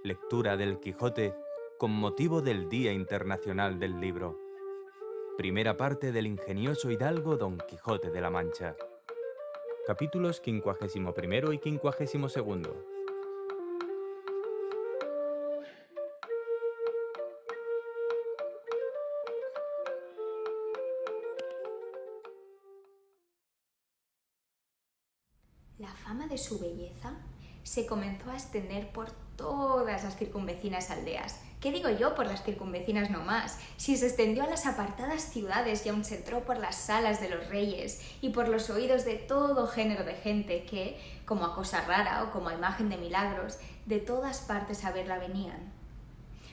Lectura del Quijote con motivo del Día Internacional del Libro. Primera parte del ingenioso hidalgo Don Quijote de la Mancha. Capítulos 51 y 52. La fama de su belleza se comenzó a extender por todas las circunvecinas aldeas. ¿Qué digo yo por las circunvecinas no más? Si se extendió a las apartadas ciudades y aún se entró por las salas de los reyes y por los oídos de todo género de gente que, como a cosa rara o como a imagen de milagros, de todas partes a verla venían.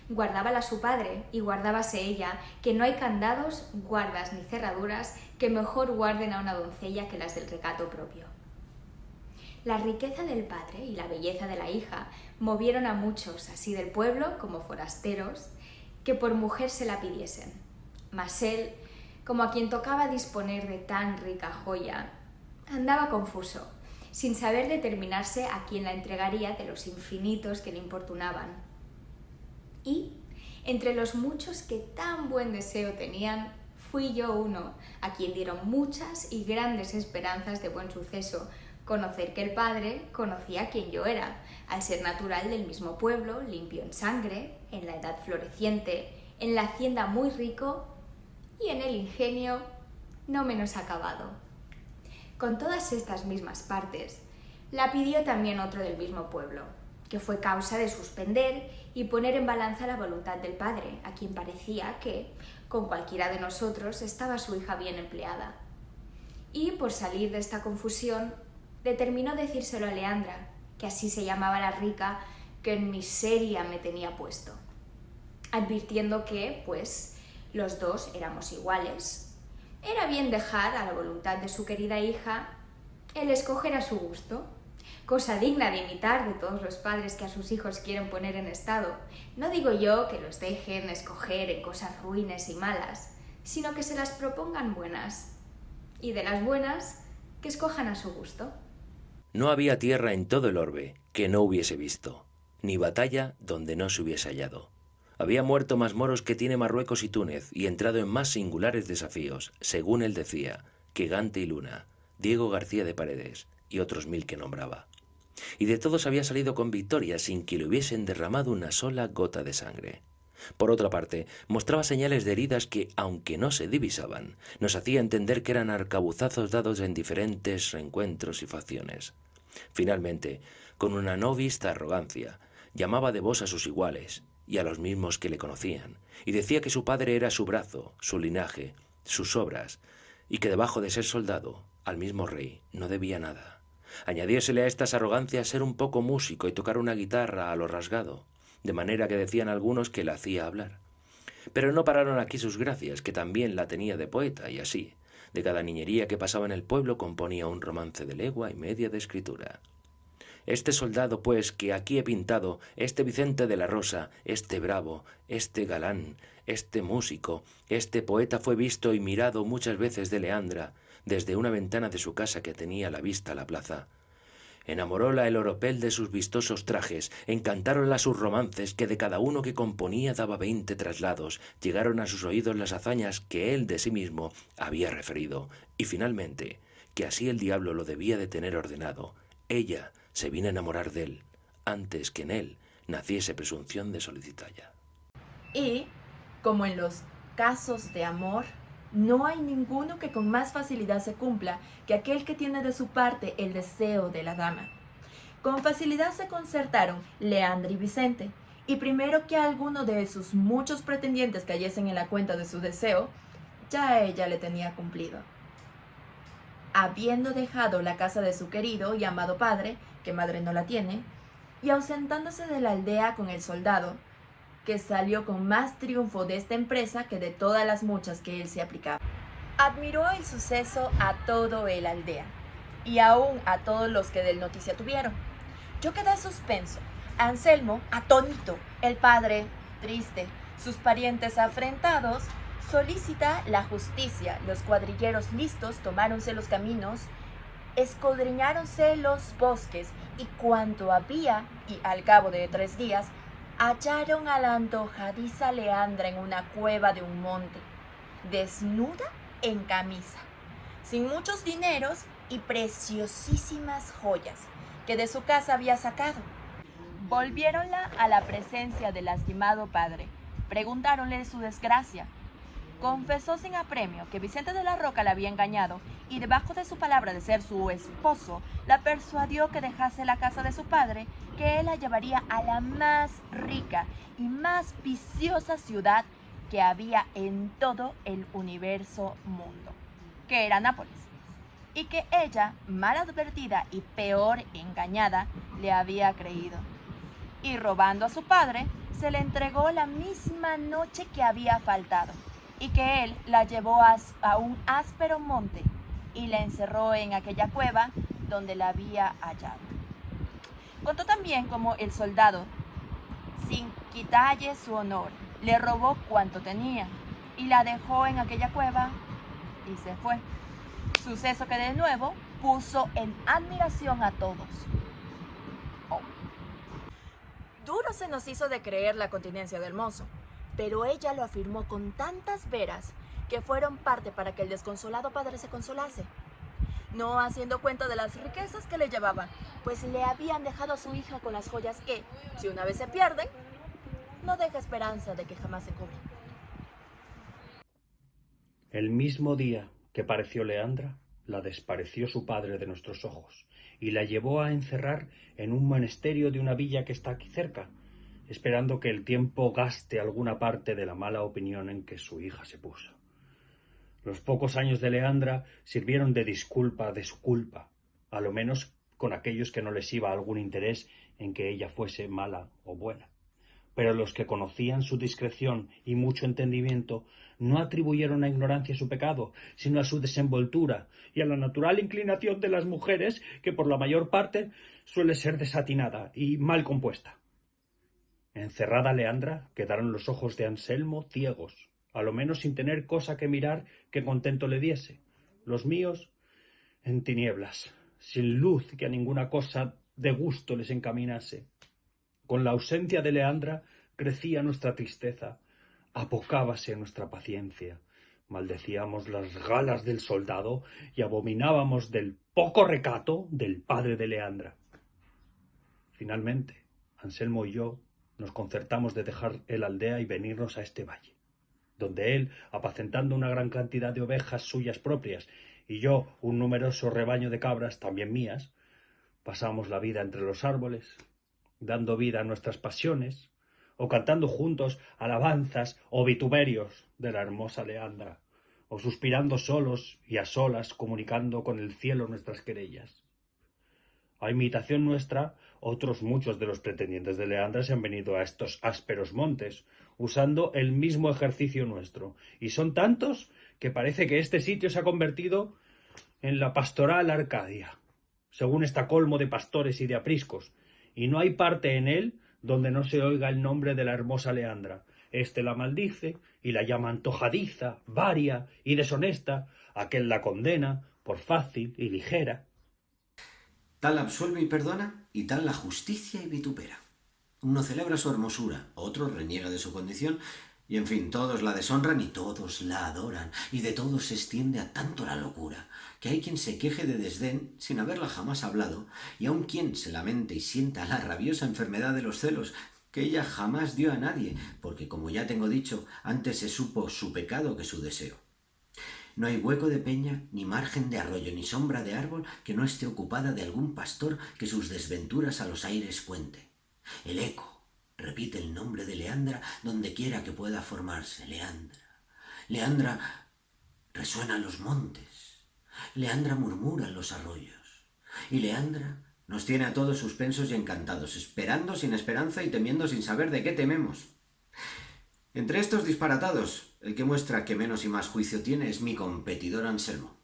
Guardábala su padre y guardábase ella, que no hay candados, guardas ni cerraduras que mejor guarden a una doncella que las del recato propio. La riqueza del padre y la belleza de la hija movieron a muchos, así del pueblo como forasteros, que por mujer se la pidiesen. Mas él, como a quien tocaba disponer de tan rica joya, andaba confuso, sin saber determinarse a quién la entregaría de los infinitos que le importunaban. Y, entre los muchos que tan buen deseo tenían, fui yo uno, a quien dieron muchas y grandes esperanzas de buen suceso, conocer que el padre conocía quién yo era, al ser natural del mismo pueblo, limpio en sangre, en la edad floreciente, en la hacienda muy rico y en el ingenio no menos acabado. Con todas estas mismas partes, la pidió también otro del mismo pueblo, que fue causa de suspender y poner en balanza la voluntad del padre, a quien parecía que, con cualquiera de nosotros, estaba su hija bien empleada. Y, por salir de esta confusión, determinó decírselo a Leandra, que así se llamaba la rica, que en miseria me tenía puesto, advirtiendo que, pues, los dos éramos iguales. Era bien dejar a la voluntad de su querida hija el escoger a su gusto, cosa digna de imitar de todos los padres que a sus hijos quieren poner en estado. No digo yo que los dejen escoger en cosas ruines y malas, sino que se las propongan buenas, y de las buenas que escojan a su gusto. No había tierra en todo el orbe que no hubiese visto, ni batalla donde no se hubiese hallado. Había muerto más moros que tiene Marruecos y Túnez, y entrado en más singulares desafíos, según él decía, que Gante y Luna, Diego García de Paredes y otros 1000 que nombraba. Y de todos había salido con victoria sin que le hubiesen derramado una sola gota de sangre. Por otra parte, mostraba señales de heridas que, aunque no se divisaban, nos hacía entender que eran arcabuzazos dados en diferentes reencuentros y facciones. Finalmente, con una no vista arrogancia, llamaba de vos a sus iguales y a los mismos que le conocían, y decía que su padre era su brazo, su linaje, sus obras, y que debajo de ser soldado, al mismo rey no debía nada. Añadírsele a estas arrogancias ser un poco músico y tocar una guitarra a lo rasgado, de manera que decían algunos que la hacía hablar. Pero no pararon aquí sus gracias, que también la tenía de poeta, y así, de cada niñería que pasaba en el pueblo componía un romance de legua y media de escritura. Este soldado, pues, que aquí he pintado, este Vicente de la Rosa, este bravo, este galán, este músico, este poeta fue visto y mirado muchas veces de Leandra, desde una ventana de su casa que tenía la vista a la plaza. Enamoróla el oropel de sus vistosos trajes, encantáronla sus romances, que de cada uno que componía daba 20 traslados, llegaron a sus oídos las hazañas que él de sí mismo había referido, y finalmente, que así el diablo lo debía de tener ordenado, ella se vino a enamorar de él, antes que en él naciese presunción de solicitalla. Y, como en los casos de amor, no hay ninguno que con más facilidad se cumpla que aquel que tiene de su parte el deseo de la dama. Con facilidad se concertaron Leandra y Vicente, y primero que alguno de sus muchos pretendientes cayesen en la cuenta de su deseo, ya ella le tenía cumplido. Habiendo dejado la casa de su querido y amado padre, que madre no la tiene, y ausentándose de la aldea con el soldado, que salió con más triunfo de esta empresa que de todas las muchas que él se aplicaba. Admiró el suceso a todo el aldea, y aún a todos los que del noticia tuvieron. Yo quedé suspenso, Anselmo atónito, el padre triste, sus parientes afrentados, solicita la justicia, los cuadrilleros listos tomáronse los caminos, escudriñáronse los bosques, y cuanto había, y al cabo de 3 días, hallaron a la antojadiza Leandra en una cueva de un monte, desnuda en camisa, sin muchos dineros y preciosísimas joyas que de su casa había sacado. Volviéronla a la presencia del lastimado padre. Preguntáronle su desgracia. Confesó sin apremio que Vicente de la Roca la había engañado y debajo de su palabra de ser su esposo, la persuadió que dejase la casa de su padre, que él la llevaría a la más rica y más viciosa ciudad que había en todo el universo mundo, que era Nápoles, y que ella, mal advertida y peor engañada, le había creído. Y robando a su padre, se le entregó la misma noche que había faltado, y que él la llevó a un áspero monte y la encerró en aquella cueva donde la había hallado. Contó también cómo el soldado, sin quitarle su honor, le robó cuanto tenía y la dejó en aquella cueva y se fue. Suceso que de nuevo puso en admiración a todos. Oh. Duro se nos hizo de creer la continencia del mozo, pero ella lo afirmó con tantas veras que fueron parte para que el desconsolado padre se consolase, no haciendo cuenta de las riquezas que le llevaban, pues le habían dejado a su hija con las joyas que, si una vez se pierden, no deja esperanza de que jamás se cobren. El mismo día que pareció Leandra, la despareció su padre de nuestros ojos y la llevó a encerrar en un monasterio de una villa que está aquí cerca, esperando que el tiempo gaste alguna parte de la mala opinión en que su hija se puso. Los pocos años de Leandra sirvieron de disculpa de su culpa, a lo menos con aquellos que no les iba algún interés en que ella fuese mala o buena. Pero los que conocían su discreción y mucho entendimiento no atribuyeron a ignorancia su pecado, sino a su desenvoltura y a la natural inclinación de las mujeres, que por la mayor parte suele ser desatinada y mal compuesta. Encerrada Leandra, quedaron los ojos de Anselmo ciegos, a lo menos sin tener cosa que mirar que contento le diese. Los míos en tinieblas, sin luz que a ninguna cosa de gusto les encaminase. Con la ausencia de Leandra crecía nuestra tristeza, apocábase nuestra paciencia, maldecíamos las galas del soldado y abominábamos del poco recato del padre de Leandra. Finalmente, Anselmo y yo nos concertamos de dejar el aldea y venirnos a este valle, donde él, apacentando una gran cantidad de ovejas suyas propias, y yo un numeroso rebaño de cabras, también mías, pasamos la vida entre los árboles, dando vida a nuestras pasiones, o cantando juntos alabanzas o vituperios de la hermosa Leandra, o suspirando solos y a solas comunicando con el cielo nuestras querellas. A imitación nuestra, otros muchos de los pretendientes de Leandra se han venido a estos ásperos montes, usando el mismo ejercicio nuestro, y son tantos que parece que este sitio se ha convertido en la pastoral Arcadia, según está colmo de pastores y de apriscos, y no hay parte en él donde no se oiga el nombre de la hermosa Leandra. Este la maldice y la llama antojadiza, varia y deshonesta, aquel la condena por fácil y ligera. Tal absuelve y perdona, y tal la justicia y vitupera. Uno celebra su hermosura, otro reniega de su condición, y en fin, todos la deshonran y todos la adoran, y de todos se extiende a tanto la locura, que hay quien se queje de desdén sin haberla jamás hablado, y aun quien se lamente y sienta la rabiosa enfermedad de los celos, que ella jamás dio a nadie, porque, como ya tengo dicho, antes se supo su pecado que su deseo. No hay hueco de peña, ni margen de arroyo, ni sombra de árbol que no esté ocupada de algún pastor que sus desventuras a los aires cuente. El eco repite el nombre de Leandra donde quiera que pueda formarse. Leandra. Leandra resuena en los montes. Leandra murmura en los arroyos. Y Leandra nos tiene a todos suspensos y encantados, esperando sin esperanza y temiendo sin saber de qué tememos. Entre estos disparatados, el que muestra que menos y más juicio tiene es mi competidor Anselmo,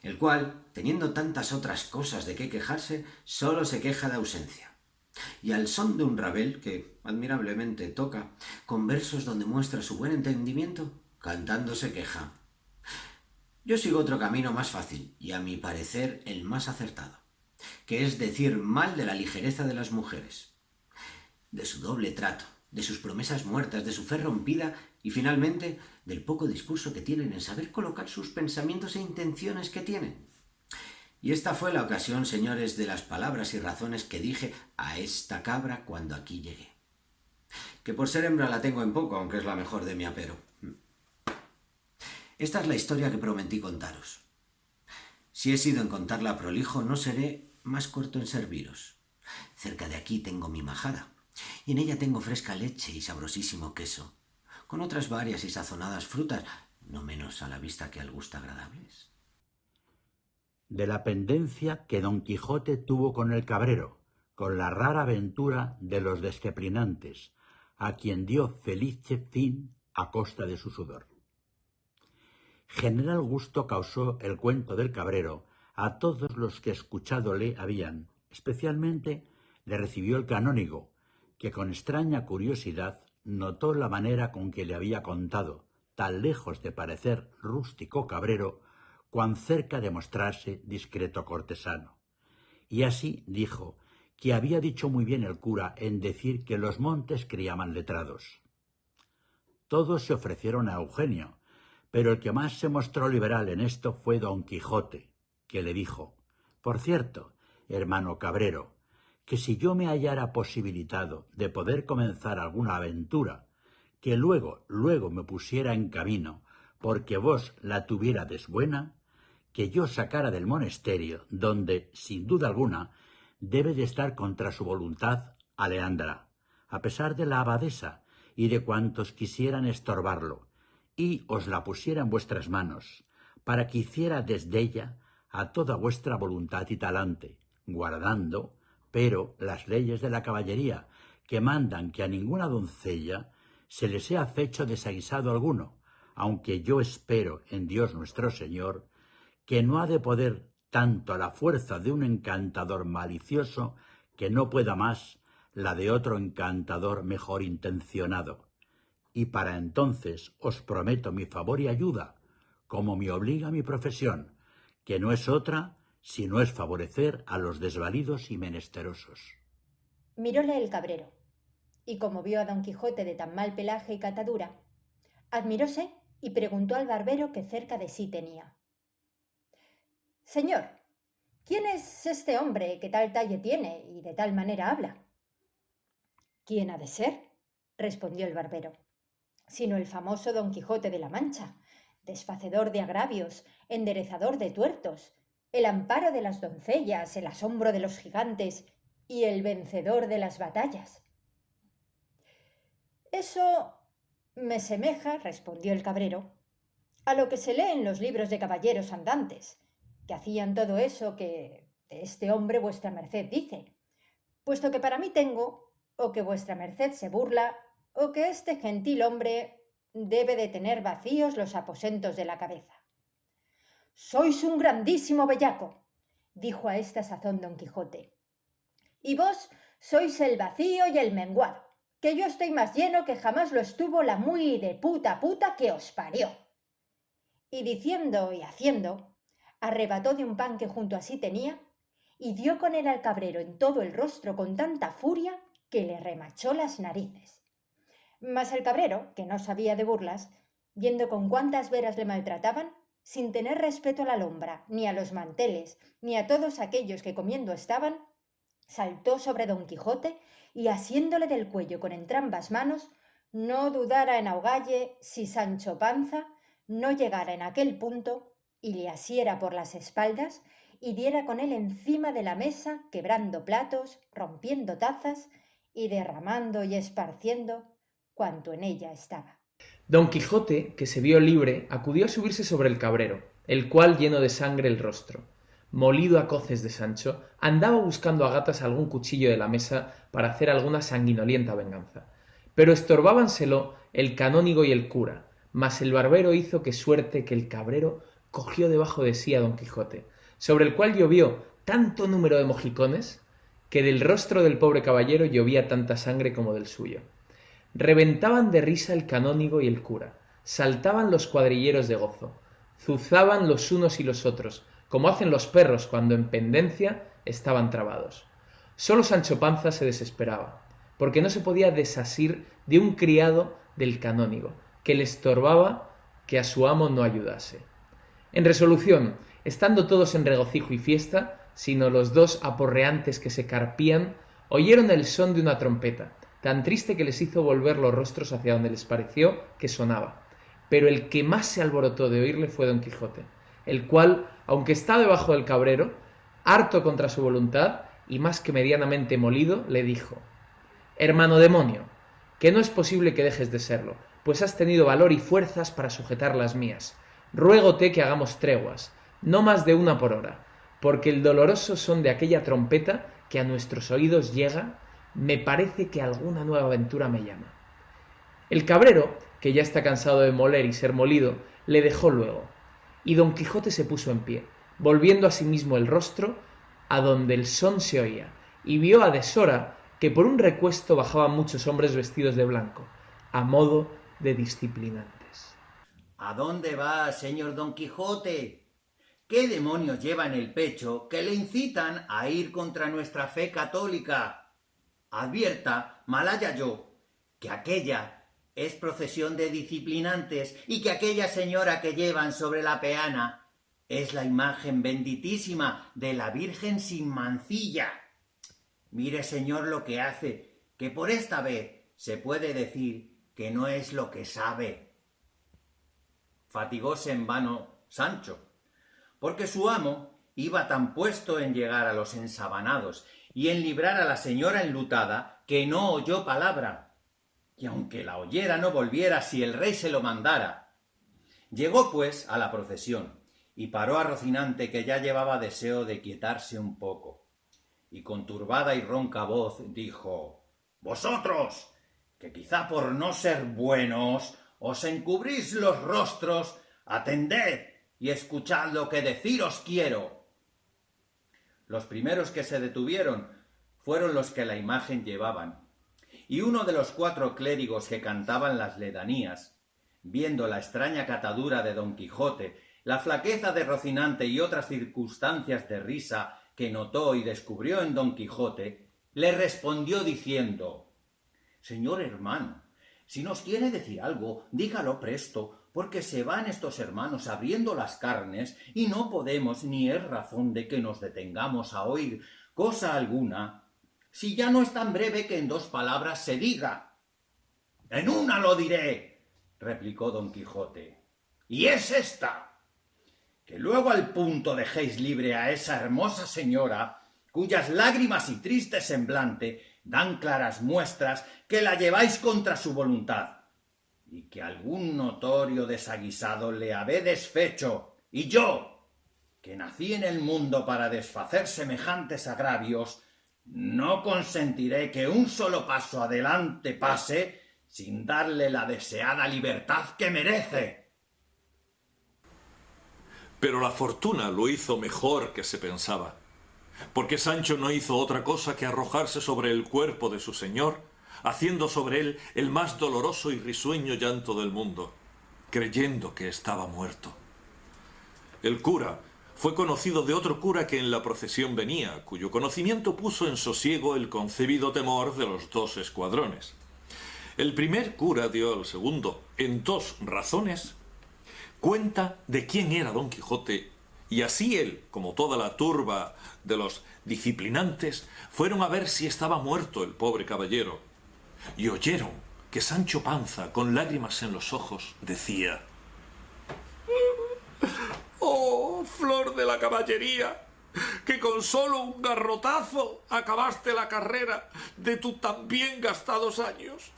el cual, teniendo tantas otras cosas de qué quejarse, solo se queja de ausencia. Y al son de un rabel, que admirablemente toca, con versos donde muestra su buen entendimiento, cantando se queja. Yo sigo otro camino más fácil, y a mi parecer el más acertado, que es decir mal de la ligereza de las mujeres. de su doble trato, de sus promesas muertas, de su fe rompida y finalmente del poco discurso que tienen en saber colocar sus pensamientos e intenciones que tienen. Y esta fue la ocasión, señores, de las palabras y razones que dije a esta cabra cuando aquí llegué. Que por ser hembra la tengo en poco, aunque es la mejor de mi apero. Esta es la historia que prometí contaros. Si he sido en contarla prolijo, no seré más corto en serviros. Cerca de aquí tengo mi majada, y en ella tengo fresca leche y sabrosísimo queso, con otras varias y sazonadas frutas, no menos a la vista que al gusto agradables. De la pendencia que Don Quijote tuvo con el cabrero, con la rara aventura de los desceplinantes, a quien dio feliz fin a costa de su sudor. General gusto causó el cuento del cabrero a todos los que escuchádole habían. Especialmente le recibió el canónigo, que con extraña curiosidad notó la manera con que le había contado, tan lejos de parecer rústico cabrero, cuán cerca de mostrarse discreto cortesano. Y así dijo que había dicho muy bien el cura en decir que los montes criaban letrados. Todos se ofrecieron a Eugenio, pero el que más se mostró liberal en esto fue Don Quijote, que le dijo: «Por cierto, hermano cabrero, que si yo me hallara posibilitado de poder comenzar alguna aventura, que luego me pusiera en camino, porque vos la tuviérades buena, que yo sacara del monasterio, donde, sin duda alguna, debe de estar contra su voluntad a Leandra, a pesar de la abadesa y de cuantos quisieran estorbarlo, y os la pusiera en vuestras manos, para que hiciera desde ella a toda vuestra voluntad y talante, guardando, pero, las leyes de la caballería, que mandan que a ninguna doncella se le sea fecho desaguisado alguno, aunque yo espero en Dios nuestro Señor, que no ha de poder tanto la fuerza de un encantador malicioso que no pueda más la de otro encantador mejor intencionado. Y para entonces os prometo mi favor y ayuda, como me obliga mi profesión, que no es otra sino es favorecer a los desvalidos y menesterosos». Miróle el cabrero, y como vio a Don Quijote de tan mal pelaje y catadura, admiróse y preguntó al barbero que cerca de sí tenía: «Señor, ¿quién es este hombre que tal talle tiene y de tal manera habla?» «¿Quién ha de ser?», respondió el barbero, «sino el famoso Don Quijote de la Mancha, desfacedor de agravios, enderezador de tuertos, el amparo de las doncellas, el asombro de los gigantes y el vencedor de las batallas». «Eso me semeja», respondió el cabrero, «a lo que se lee en los libros de caballeros andantes, que hacían todo eso que de este hombre vuestra merced dice, puesto que para mí tengo, o que vuestra merced se burla, o que este gentil hombre debe de tener vacíos los aposentos de la cabeza». «Sois un grandísimo bellaco», dijo a esta sazón Don Quijote, «y vos sois el vacío y el menguado, que yo estoy más lleno que jamás lo estuvo la muy de puta que os parió». Y diciendo y haciendo, arrebató de un pan que junto a sí tenía y dio con él al cabrero en todo el rostro con tanta furia que le remachó las narices. Mas el cabrero, que no sabía de burlas, viendo con cuántas veras le maltrataban, sin tener respeto a la alhombra, ni a los manteles, ni a todos aquellos que comiendo estaban, saltó sobre Don Quijote y asiéndole del cuello con entrambas manos, no dudara en ahogalle si Sancho Panza no llegara en aquel punto y le asiera por las espaldas y diera con él encima de la mesa, quebrando platos, rompiendo tazas y derramando y esparciendo cuanto en ella estaba. Don Quijote, que se vio libre, acudió a subirse sobre el cabrero, el cual, lleno de sangre el rostro, molido a coces de Sancho, andaba buscando a gatas algún cuchillo de la mesa para hacer alguna sanguinolienta venganza. Pero estorbábanselo el canónigo y el cura, mas el barbero hizo que suerte que el cabrero cogió debajo de sí a Don Quijote, sobre el cual llovió tanto número de mojicones que del rostro del pobre caballero llovía tanta sangre como del suyo. Reventaban de risa el canónigo y el cura, saltaban los cuadrilleros de gozo, zuzaban los unos y los otros, como hacen los perros cuando en pendencia estaban trabados. Solo Sancho Panza se desesperaba, porque no se podía desasir de un criado del canónigo, que le estorbaba que a su amo no ayudase. En resolución, estando todos en regocijo y fiesta, sino los dos aporreantes que se carpían, oyeron el son de una trompeta, tan triste que les hizo volver los rostros hacia donde les pareció que sonaba. Pero el que más se alborotó de oírle fue Don Quijote, el cual, aunque estaba debajo del cabrero, harto contra su voluntad y más que medianamente molido, le dijo: «Hermano demonio, que no es posible que dejes de serlo, pues has tenido valor y fuerzas para sujetar las mías. Ruégote que hagamos treguas, no más de una por hora, porque el doloroso son de aquella trompeta que a nuestros oídos llega, me parece que alguna nueva aventura me llama». El cabrero, que ya está cansado de moler y ser molido, le dejó luego, y Don Quijote se puso en pie, volviendo a sí mismo el rostro a donde el son se oía, y vio a deshora que por un recuesto bajaban muchos hombres vestidos de blanco, a modo de disciplinantes. ¿A dónde va, señor Don Quijote? ¿Qué demonios lleva en el pecho que le incitan a ir contra nuestra fe católica? Advierta, malaya yo, que aquella es procesión de disciplinantes y que aquella señora que llevan sobre la peana es la imagen benditísima de la Virgen sin mancilla. Mire, señor, lo que hace, que por esta vez se puede decir que no es lo que sabe. Fatigóse en vano Sancho, porque su amo iba tan puesto en llegar a los ensabanados y en librar a la señora enlutada que no oyó palabra, y aunque la oyera no volviera si el rey se lo mandara. Llegó pues a la procesión y paró a Rocinante, que ya llevaba deseo de quietarse un poco, y con turbada y ronca voz dijo: «Vosotros, que quizá por no ser buenos os encubrís los rostros, atended y escuchad lo que deciros quiero». Los primeros que se detuvieron fueron los que la imagen llevaban, y uno de los 4 clérigos que cantaban las ledanías, viendo la extraña catadura de Don Quijote, la flaqueza de Rocinante y otras circunstancias de risa que notó y descubrió en Don Quijote, le respondió diciendo: «Señor hermano, si nos quiere decir algo, dígalo presto, porque se van estos hermanos abriendo las carnes y no podemos ni es razón de que nos detengamos a oír cosa alguna, si ya no es tan breve que en 2 palabras se diga». «En una lo diré», replicó Don Quijote, «y es esta: que luego al punto dejéis libre a esa hermosa señora, cuyas lágrimas y triste semblante dan claras muestras que la lleváis contra su voluntad, y que algún notorio desaguisado le habé desfecho, y yo, que nací en el mundo para desfacer semejantes agravios, no consentiré que un solo paso adelante pase sin darle la deseada libertad que merece». Pero la fortuna lo hizo mejor que se pensaba, porque Sancho no hizo otra cosa que arrojarse sobre el cuerpo de su señor, haciendo sobre él el más doloroso y risueño llanto del mundo, creyendo que estaba muerto. El cura fue conocido de otro cura que en la procesión venía, cuyo conocimiento puso en sosiego el concebido temor de los 2 escuadrones. El primer cura dio al segundo, en 2 razones, cuenta de quién era Don Quijote, y así él, como toda la turba de los disciplinantes, fueron a ver si estaba muerto el pobre caballero, y oyeron que Sancho Panza, con lágrimas en los ojos, decía: «Oh, flor de la caballería, que con solo un garrotazo acabaste la carrera de tus tan bien gastados años.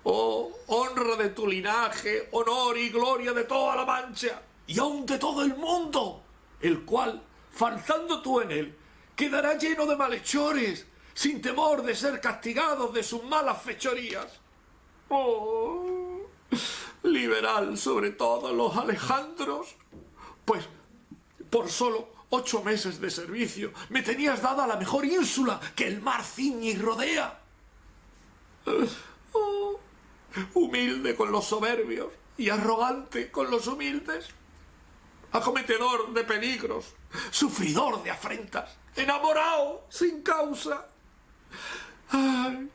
Oh, honra de tu linaje, honor y gloria de toda la Mancha, y aun de todo el mundo, el cual, faltando tú en él, quedará lleno de malhechores, sin temor de ser castigados de sus malas fechorías. Oh, liberal sobre todos los Alejandros, pues por solo 8 meses de servicio me tenías dada la mejor ínsula que el mar ciñe y rodea. Oh, humilde con los soberbios y arrogante con los humildes, acometedor de peligros, sufridor de afrentas, enamorado sin causa. Ay,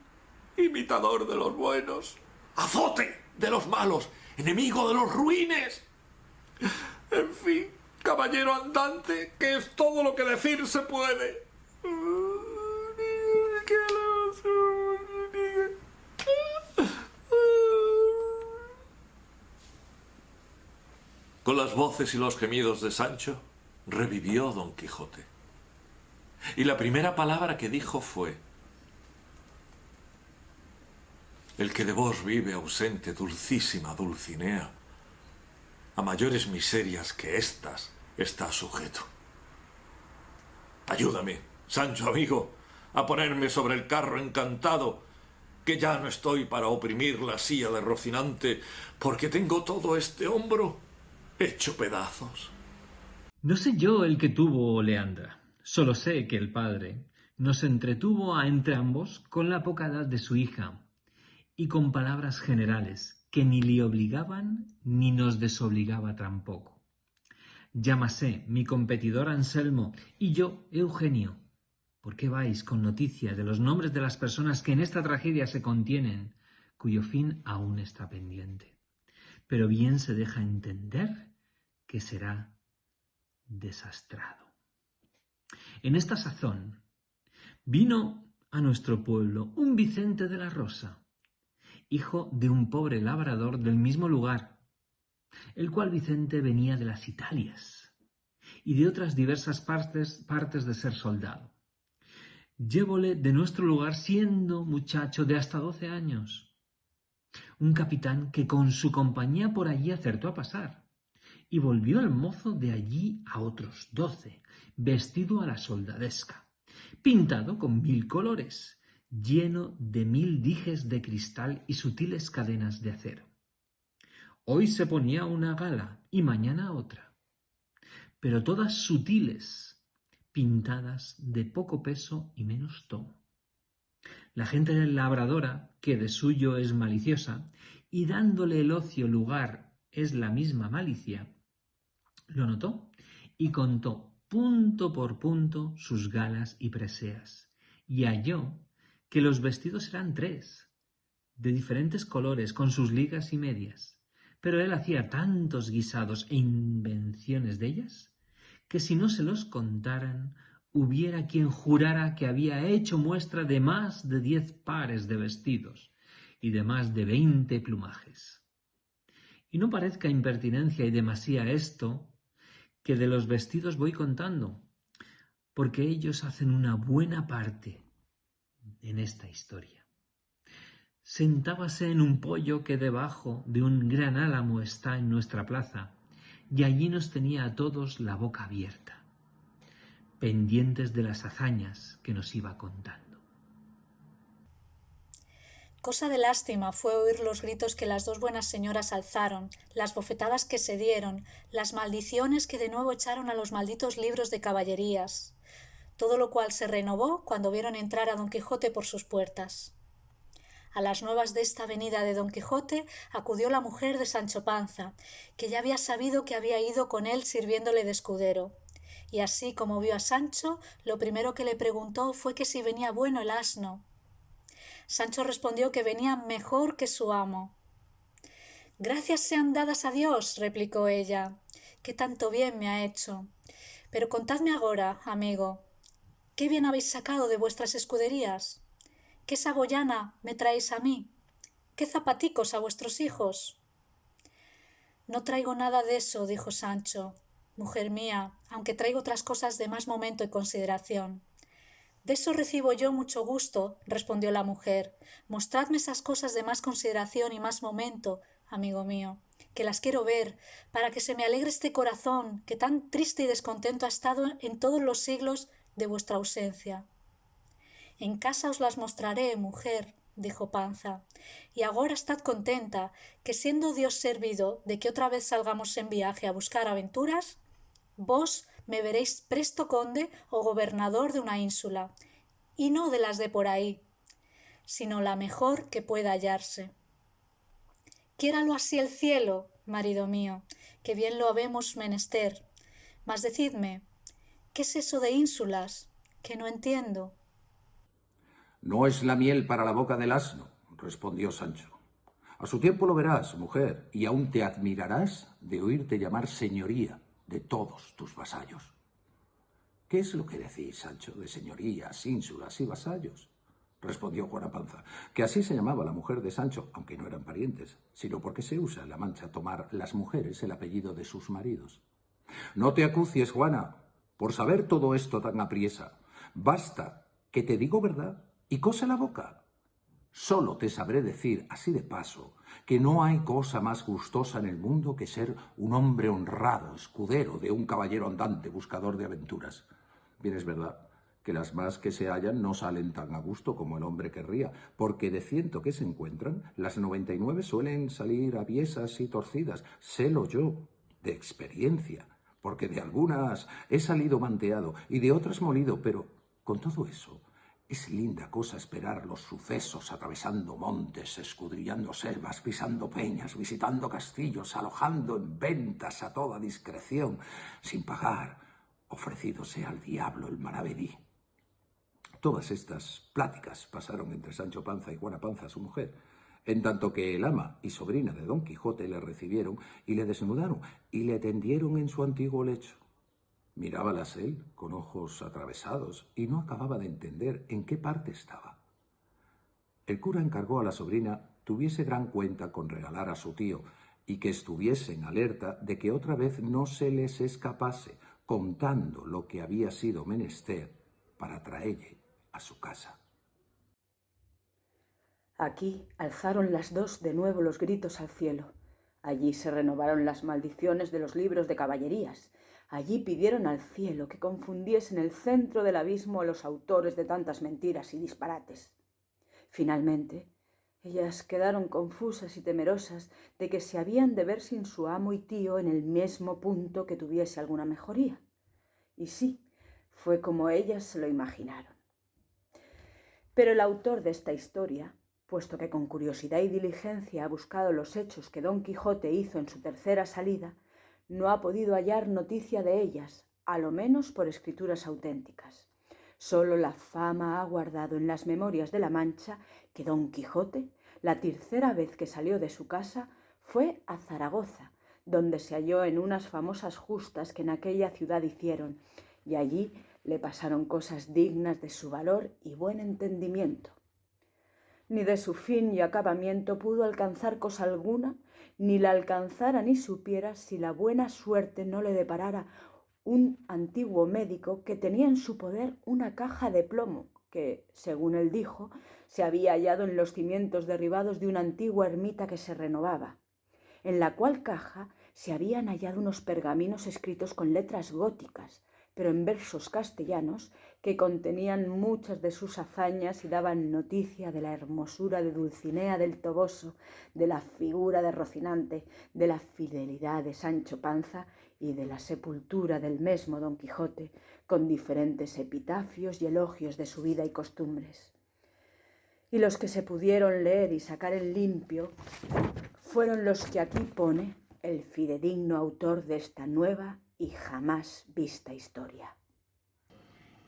imitador de los buenos, azote de los malos, enemigo de los ruines. En fin, caballero andante, que es todo lo que decir se puede. Con las voces y los gemidos de Sancho, revivió Don Quijote. Y la primera palabra que dijo fue: el que de vos vive ausente, dulcísima Dulcinea, a mayores miserias que estas está sujeto. Ayúdame, Sancho amigo, a ponerme sobre el carro encantado, que ya no estoy para oprimir la silla de Rocinante, porque tengo todo este hombro hecho pedazos. No sé yo el que tuvo Leandra, solo sé que el padre nos entretuvo a entrambos con la poca edad de su hija y con palabras generales que ni le obligaban ni nos desobligaba tampoco. Llámase mi competidor Anselmo y yo Eugenio. ¿Por qué vais con noticia de los nombres de las personas que en esta tragedia se contienen, cuyo fin aún está pendiente? Pero bien se deja entender que será desastrado. En esta sazón vino a nuestro pueblo un Vicente de la Rosa, hijo de un pobre labrador del mismo lugar, el cual Vicente venía de las Italias y de otras diversas partes de ser soldado. Llévole de nuestro lugar siendo muchacho de hasta 12 años. Un capitán que con su compañía por allí acertó a pasar, y volvió el mozo de allí a otros 12, vestido a la soldadesca, pintado con 1000 colores, lleno de 1000 dijes de cristal y sutiles cadenas de acero. Hoy se ponía una gala y mañana otra, pero todas sutiles, pintadas de poco peso y menos tomo. La gente labradora, que de suyo es maliciosa, y dándole el ocio lugar es la misma malicia, lo notó y contó punto por punto sus galas y preseas, y halló que los vestidos eran 3, de diferentes colores, con sus ligas y medias, pero él hacía tantos guisados e invenciones de ellas, que si no se los contaran, hubiera quien jurara que había hecho muestra de más de 10 pares de vestidos y de más de 20 plumajes. Y no parezca impertinencia y demasía esto, que de los vestidos voy contando, porque ellos hacen una buena parte en esta historia. Sentábase en un poyo que debajo de un gran álamo está en nuestra plaza, y allí nos tenía a todos la boca abierta, pendientes de las hazañas que nos iba contando. Cosa de lástima fue oír los gritos que las 2 buenas señoras alzaron, las bofetadas que se dieron, las maldiciones que de nuevo echaron a los malditos libros de caballerías, todo lo cual se renovó cuando vieron entrar a Don Quijote por sus puertas. A las nuevas de esta venida de Don Quijote acudió la mujer de Sancho Panza, que ya había sabido que había ido con él sirviéndole de escudero, y así como vio a Sancho, lo primero que le preguntó fue que si venía bueno el asno. Sancho respondió que venía mejor que su amo. «Gracias sean dadas a Dios», replicó ella, «que tanto bien me ha hecho. Pero contadme agora, amigo, ¿qué bien habéis sacado de vuestras escuderías? ¿Qué saboyana me traéis a mí? ¿Qué zapaticos a vuestros hijos?» «No traigo nada de eso», dijo Sancho, «mujer mía, aunque traigo otras cosas de más momento y consideración». «De eso recibo yo mucho gusto», respondió la mujer. «Mostradme esas cosas de más consideración y más momento, amigo mío, que las quiero ver, para que se me alegre este corazón, que tan triste y descontento ha estado en todos los siglos de vuestra ausencia». «En casa os las mostraré, mujer», dijo Panza, «y agora estad contenta, que siendo Dios servido de que otra vez salgamos en viaje a buscar aventuras, vos me veréis presto conde o gobernador de una ínsula, y no de las de por ahí, sino la mejor que pueda hallarse. Quiéralo así el cielo, marido mío, que bien lo habemos menester. Mas decidme, ¿qué es eso de ínsulas? Que no entiendo». No es la miel para la boca del asno, respondió Sancho. A su tiempo lo verás, mujer, y aún te admirarás de oírte llamar señoría de todos tus vasallos. ¿Qué es lo que decís, Sancho, de señorías, ínsulas y vasallos? Respondió Juana Panza, que así se llamaba la mujer de Sancho, aunque no eran parientes, sino porque se usa en La Mancha tomar las mujeres el apellido de sus maridos. No te acucies, Juana, por saber todo esto tan apriesa. Basta que te digo verdad y cose la boca. Solo te sabré decir, así de paso, que no hay cosa más gustosa en el mundo que ser un hombre honrado, escudero de un caballero andante, buscador de aventuras. Bien es verdad que las más que se hallan no salen tan a gusto como el hombre querría, porque de 100 que se encuentran, las 99 suelen salir aviesas y torcidas. Sélo yo, de experiencia, porque de algunas he salido manteado y de otras molido, pero con todo eso, es linda cosa esperar los sucesos atravesando montes, escudriñando selvas, pisando peñas, visitando castillos, alojando en ventas a toda discreción, sin pagar, ofrecídose al diablo el maravedí. Todas estas pláticas pasaron entre Sancho Panza y Juana Panza, su mujer, en tanto que el ama y sobrina de Don Quijote le recibieron y le desnudaron y le tendieron en su antiguo lecho. Mirábalas él con ojos atravesados y no acababa de entender en qué parte estaba. El cura encargó a la sobrina tuviese gran cuenta con regalar a su tío y que estuviesen alerta de que otra vez no se les escapase, contando lo que había sido menester para traelle a su casa. Aquí alzaron las dos de nuevo los gritos al cielo. Allí se renovaron las maldiciones de los libros de caballerías. Allí pidieron al cielo que confundiese en el centro del abismo a los autores de tantas mentiras y disparates. Finalmente, ellas quedaron confusas y temerosas de que se habían de ver sin su amo y tío en el mismo punto que tuviese alguna mejoría. Y sí, fue como ellas se lo imaginaron. Pero el autor de esta historia, puesto que con curiosidad y diligencia ha buscado los hechos que Don Quijote hizo en su tercera salida, no ha podido hallar noticia de ellas, a lo menos por escrituras auténticas. Solo la fama ha guardado en las memorias de la Mancha que Don Quijote, la tercera vez que salió de su casa, fue a Zaragoza, donde se halló en unas famosas justas que en aquella ciudad hicieron, y allí le pasaron cosas dignas de su valor y buen entendimiento. Ni de su fin y acabamiento pudo alcanzar cosa alguna, ni la alcanzara ni supiera si la buena suerte no le deparara un antiguo médico que tenía en su poder una caja de plomo que, según él dijo, se había hallado en los cimientos derribados de una antigua ermita que se renovaba, en la cual caja se habían hallado unos pergaminos escritos con letras góticas, pero en versos castellanos, que contenían muchas de sus hazañas y daban noticia de la hermosura de Dulcinea del Toboso, de la figura de Rocinante, de la fidelidad de Sancho Panza y de la sepultura del mesmo Don Quijote, con diferentes epitafios y elogios de su vida y costumbres. Y los que se pudieron leer y sacar en limpio fueron los que aquí pone el fidedigno autor de esta nueva y jamás vista historia.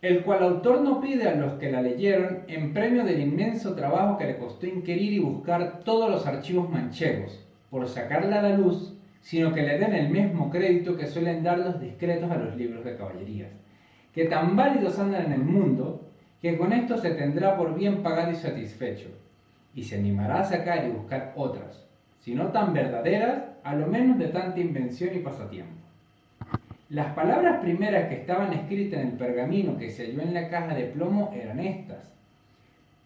El cual autor no pide a los que la leyeron en premio del inmenso trabajo que le costó inquirir y buscar todos los archivos manchegos, por sacarla a la luz, sino que le den el mismo crédito que suelen dar los discretos a los libros de caballerías, que tan válidos andan en el mundo, que con esto se tendrá por bien pagado y satisfecho, y se animará a sacar y buscar otras, si no tan verdaderas, a lo menos de tanta invención y pasatiempo. Las palabras primeras que estaban escritas en el pergamino que se halló en la caja de plomo eran estas: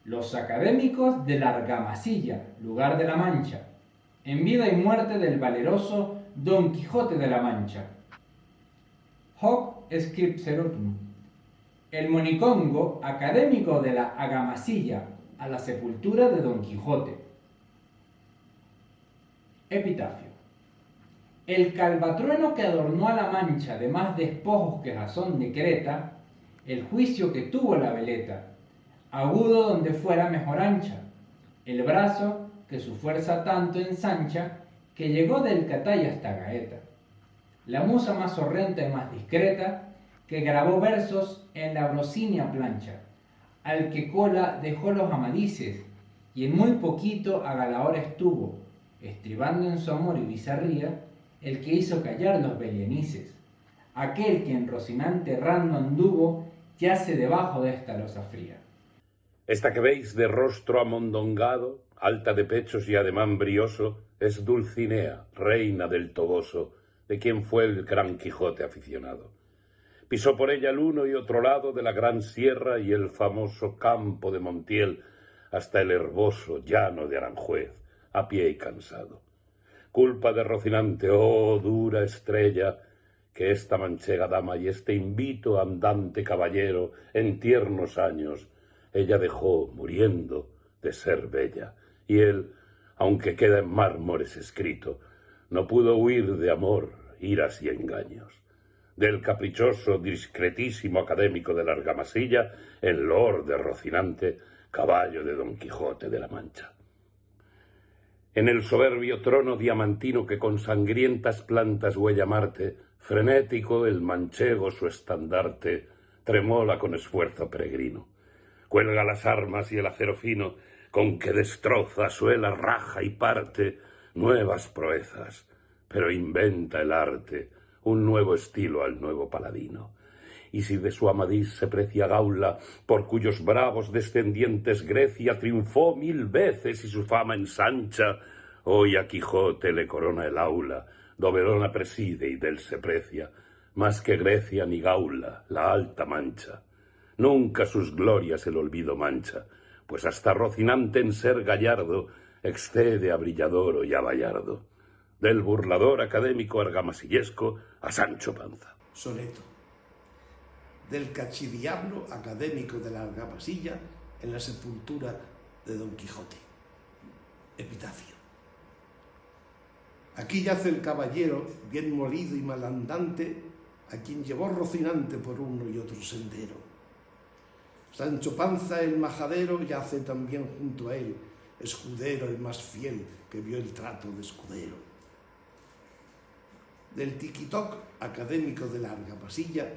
los académicos de la Argamasilla, lugar de la Mancha, en vida y muerte del valeroso Don Quijote de la Mancha. Hoc scripserotum, el monicongo académico de la Argamasilla, a la sepultura de Don Quijote. Epitafio. El calvatrueno que adornó a la Mancha de más despojos que Jasón de Creta, el juicio que tuvo la veleta, agudo donde fuera mejor ancha, el brazo que su fuerza tanto ensancha, que llegó del Catay hasta Gaeta, la musa más horrenda y más discreta, que grabó versos en la brosinia plancha, al que Cola dejó los amadices, y en muy poquito a Galaor estuvo, estribando en su amor y bizarría, el que hizo callar los belianices. Aquel que en Rocinante errando anduvo, yace debajo de esta losa fría. Esta que veis de rostro amondongado, alta de pechos y ademán brioso, es Dulcinea, reina del Toboso, de quien fue el gran Quijote aficionado. Pisó por ella el uno y otro lado de la gran sierra y el famoso campo de Montiel, hasta el herboso llano de Aranjuez, a pie y cansado. Culpa de Rocinante, oh dura estrella, que esta manchega dama y este invito andante caballero en tiernos años ella dejó muriendo de ser bella, y él, aunque queda en mármores escrito, no pudo huir de amor, iras y engaños. Del caprichoso, discretísimo académico de la Argamasilla, el lord de Rocinante, caballo de Don Quijote de la Mancha. En el soberbio trono diamantino que con sangrientas plantas huella Marte, frenético el manchego su estandarte, tremola con esfuerzo peregrino. Cuelga las armas y el acero fino, con que destroza, suela, raja y parte nuevas proezas, pero inventa el arte un nuevo estilo al nuevo paladino. Y si de su Amadís se precia Gaula, por cuyos bravos descendientes Grecia triunfó 1000 veces y su fama ensancha, hoy a Quijote le corona el aula, do Verona preside y del se precia, más que Grecia ni Gaula, la alta Mancha. Nunca sus glorias el olvido mancha, pues hasta Rocinante en ser gallardo excede a Brilladoro y a Bayardo. Del burlador académico argamasillesco a Sancho Panza. Soneto. Del cachidiablo académico de la Argamasilla en la sepultura de Don Quijote. Epitafio. Aquí yace el caballero, bien molido y malandante, a quien llevó Rocinante por uno y otro sendero. Sancho Panza, el majadero, yace también junto a él, escudero el más fiel que vio el trato de escudero. Del tiquitoc académico de la Argamasilla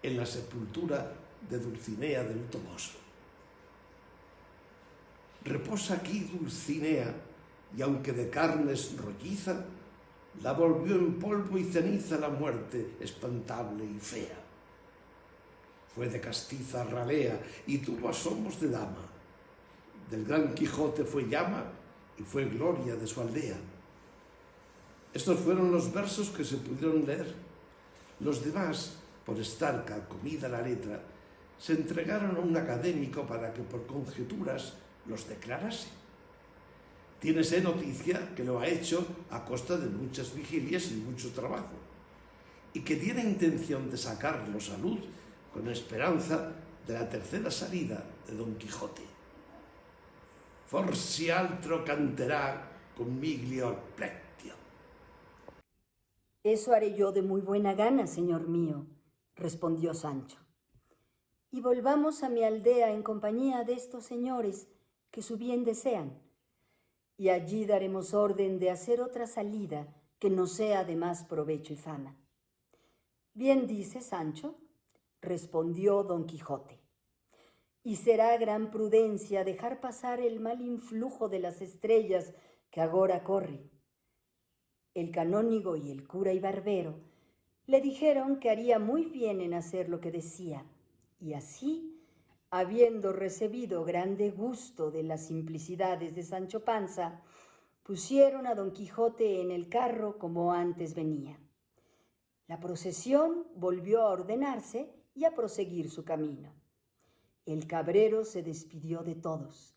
en la sepultura de Dulcinea del Toboso. Reposa aquí Dulcinea, y aunque de carnes rolliza, la volvió en polvo y ceniza la muerte espantable y fea. Fue de castiza ralea y tuvo asomos de dama. Del gran Quijote fue llama y fue gloria de su aldea. Estos fueron los versos que se pudieron leer. Los demás, por estar carcomida la letra, se entregaron a un académico para que por conjeturas los declarase. Tínese noticia que lo ha hecho a costa de muchas vigilias y mucho trabajo, y que tiene intención de sacarlos a luz con esperanza de la tercera salida de Don Quijote. Forsi altro canterà con miglio plectio. Eso haré yo de muy buena gana, señor mío, respondió Sancho. Y volvamos a mi aldea en compañía de estos señores que su bien desean, y allí daremos orden de hacer otra salida que no sea de más provecho y fama. Bien dice Sancho, respondió Don Quijote, y será gran prudencia dejar pasar el mal influjo de las estrellas que agora corre. El canónigo y el cura y barbero le dijeron que haría muy bien en hacer lo que decía, y así, habiendo recibido grande gusto de las simplicidades de Sancho Panza, pusieron a Don Quijote en el carro como antes venía. La procesión volvió a ordenarse y a proseguir su camino. El cabrero se despidió de todos.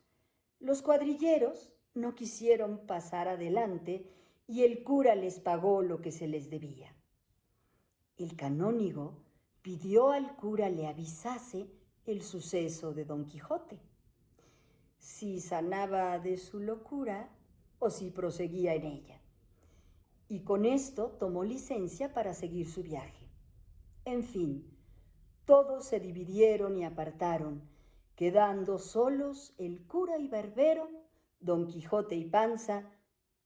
Los cuadrilleros no quisieron pasar adelante y el cura les pagó lo que se les debía. El canónigo pidió al cura le avisase el suceso de Don Quijote, si sanaba de su locura o si proseguía en ella, y con esto tomó licencia para seguir su viaje. En fin, todos se dividieron y apartaron, quedando solos el cura y barbero, Don Quijote y Panza,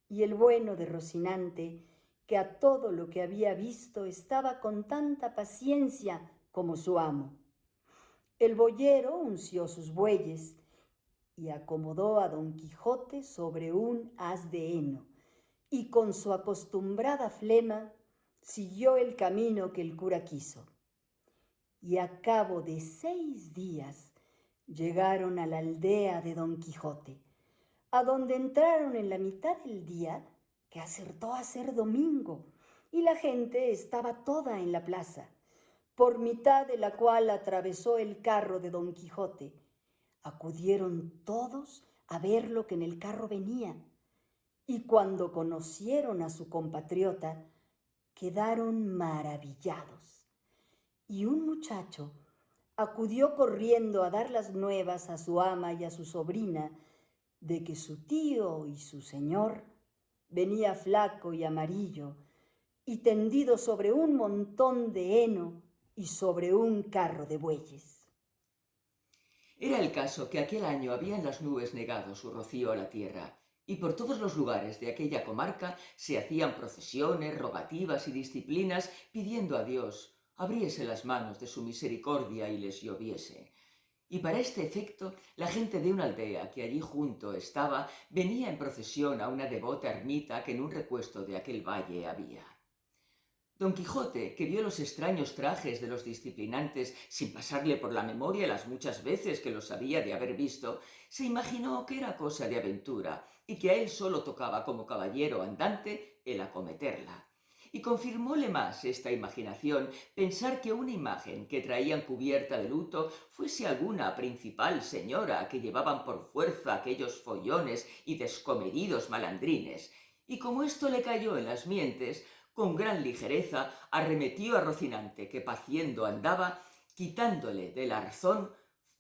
y el bueno de Rocinante, que a todo lo que había visto estaba con tanta paciencia como su amo. El boyero unció sus bueyes y acomodó a don Quijote sobre un haz de heno, y con su acostumbrada flema siguió el camino que el cura quiso. Y a cabo de 6 días llegaron a la aldea de don Quijote, a donde entraron en la mitad del día, que acertó a ser domingo, y la gente estaba toda en la plaza, por mitad de la cual atravesó el carro de don Quijote. Acudieron todos a ver lo que en el carro venía, y cuando conocieron a su compatriota, quedaron maravillados. Y un muchacho acudió corriendo a dar las nuevas a su ama y a su sobrina de que su tío y su señor venía flaco y amarillo y tendido sobre un montón de heno y sobre un carro de bueyes. Era el caso que aquel año habían las nubes negado su rocío a la tierra, y por todos los lugares de aquella comarca se hacían procesiones, rogativas y disciplinas pidiendo a Dios abriese las manos de su misericordia y les lloviese. Y para este efecto la gente de una aldea que allí junto estaba venía en procesión a una devota ermita que en un recuesto de aquel valle había. Don Quijote, que vio los extraños trajes de los disciplinantes sin pasarle por la memoria las muchas veces que los había de haber visto, se imaginó que era cosa de aventura y que a él solo tocaba como caballero andante el acometerla. Y confirmóle más esta imaginación pensar que una imagen que traían cubierta de luto fuese alguna principal señora que llevaban por fuerza aquellos follones y descomedidos malandrines, y como esto le cayó en las mientes, con gran ligereza arremetió a Rocinante, que paciendo andaba, quitándole del arzón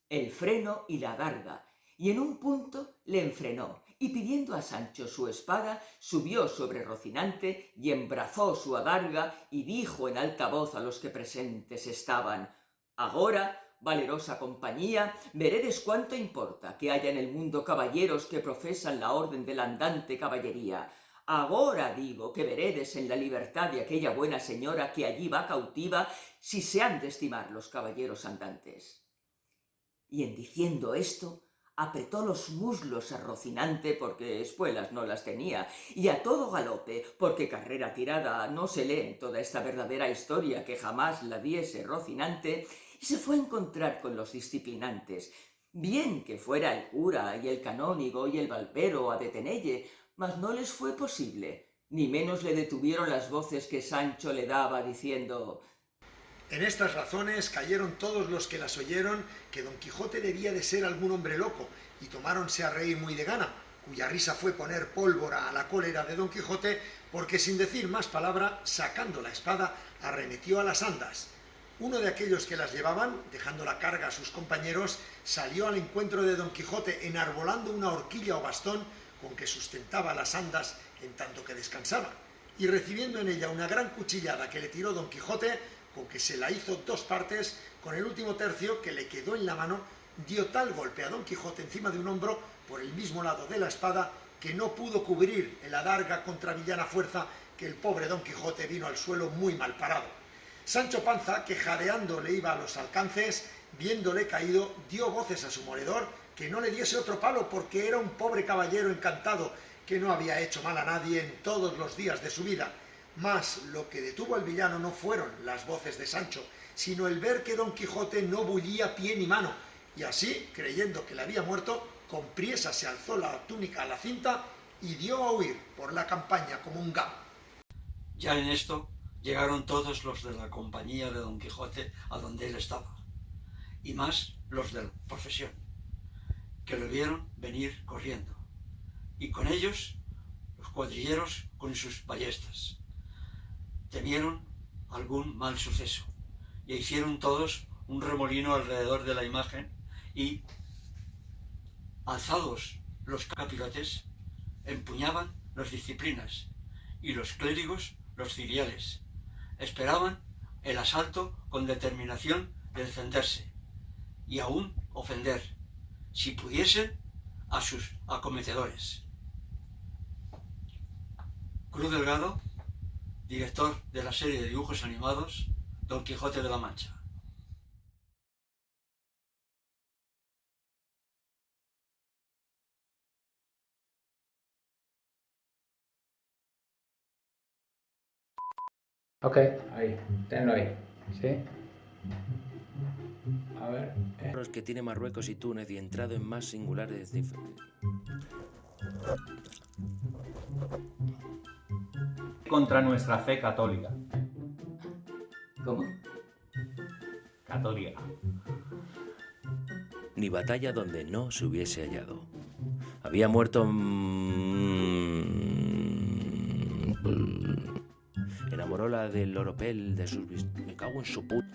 el freno y la adarga, y en un punto le enfrenó, y pidiendo a Sancho su espada, subió sobre Rocinante y embrazó su adarga y dijo en alta voz a los que presentes estaban: «Agora, valerosa compañía, veredes cuánto importa que haya en el mundo caballeros que profesan la orden de la andante caballería. Agora digo que veredes en la libertad de aquella buena señora que allí va cautiva, si se han de estimar los caballeros andantes». Y en diciendo esto, apretó los muslos a Rocinante porque espuelas no las tenía, y a todo galope, porque carrera tirada no se lee en toda esta verdadera historia que jamás la diese Rocinante, y se fue a encontrar con los disciplinantes. Bien que fuera el cura y el canónigo y el valvero a detenelle, mas no les fue posible, ni menos le detuvieron las voces que Sancho le daba diciendo: En estas razones cayeron todos los que las oyeron que don Quijote debía de ser algún hombre loco, y tomáronse a reír muy de gana, cuya risa fue poner pólvora a la cólera de don Quijote, porque sin decir más palabra, sacando la espada, arremetió a las andas. Uno de aquellos que las llevaban, dejando la carga a sus compañeros, salió al encuentro de don Quijote enarbolando una horquilla o bastón con que sustentaba las andas en tanto que descansaba, y recibiendo en ella una gran cuchillada que le tiró don Quijote, con que se la hizo 2 partes, con el último tercio que le quedó en la mano, dio tal golpe a don Quijote encima de un hombro por el mismo lado de la espada que no pudo cubrir el adarga contra villana fuerza, que el pobre don Quijote vino al suelo muy mal parado. Sancho Panza, que jadeando le iba a los alcances, viéndole caído, dio voces a su moledor que no le diese otro palo, porque era un pobre caballero encantado que no había hecho mal a nadie en todos los días de su vida. Mas lo que detuvo al villano no fueron las voces de Sancho, sino el ver que don Quijote no bullía pie ni mano, y así, creyendo que le había muerto, con priesa se alzó la túnica a la cinta y dio a huir por la campaña como un gamo. Ya en esto llegaron todos los de la compañía de don Quijote a donde él estaba, y más los de la profesión, que lo vieron venir corriendo, y con ellos los cuadrilleros con sus ballestas. Temieron algún mal suceso, y hicieron todos un remolino alrededor de la imagen, y, alzados los capirotes, empuñaban las disciplinas, y los clérigos los ciriales. Esperaban el asalto con determinación de defenderse, y aún ofender, si pudiesen, a sus acometedores. Cruz Delgado, director de la serie de dibujos animados Don Quijote de la Mancha. Ok, ahí, tenlo ahí. ¿Sí? A ver. Los que tiene Marruecos y Túnez y entrado en más singulares Contra nuestra fe católica. ¿Cómo? Católica. Ni batalla donde no se hubiese hallado. Había muerto... Enamoróla del oropel de sus... Me cago en su puta.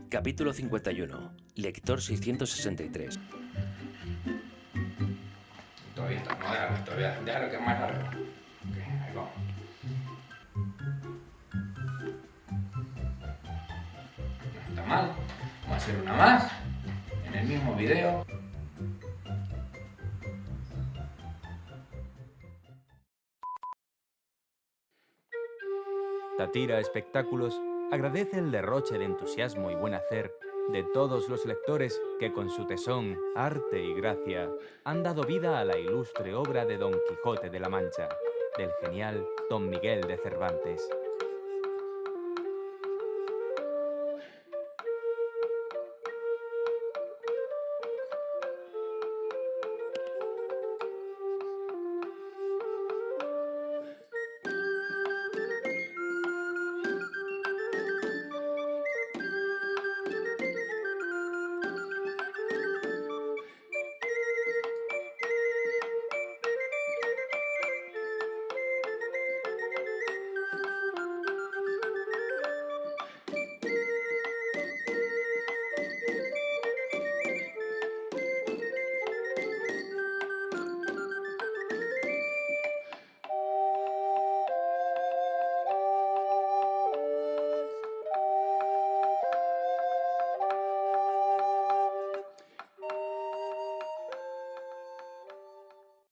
Capítulo 51. Lector 663. Todavía está, no, déjalo que es más largo. Ok, ahí vamos. No está mal. Vamos a hacer una más. En el mismo video. Tatira Espectáculos agradece el derroche de entusiasmo y buen hacer de todos los lectores que con su tesón, arte y gracia han dado vida a la ilustre obra de Don Quijote de la Mancha, del genial Don Miguel de Cervantes.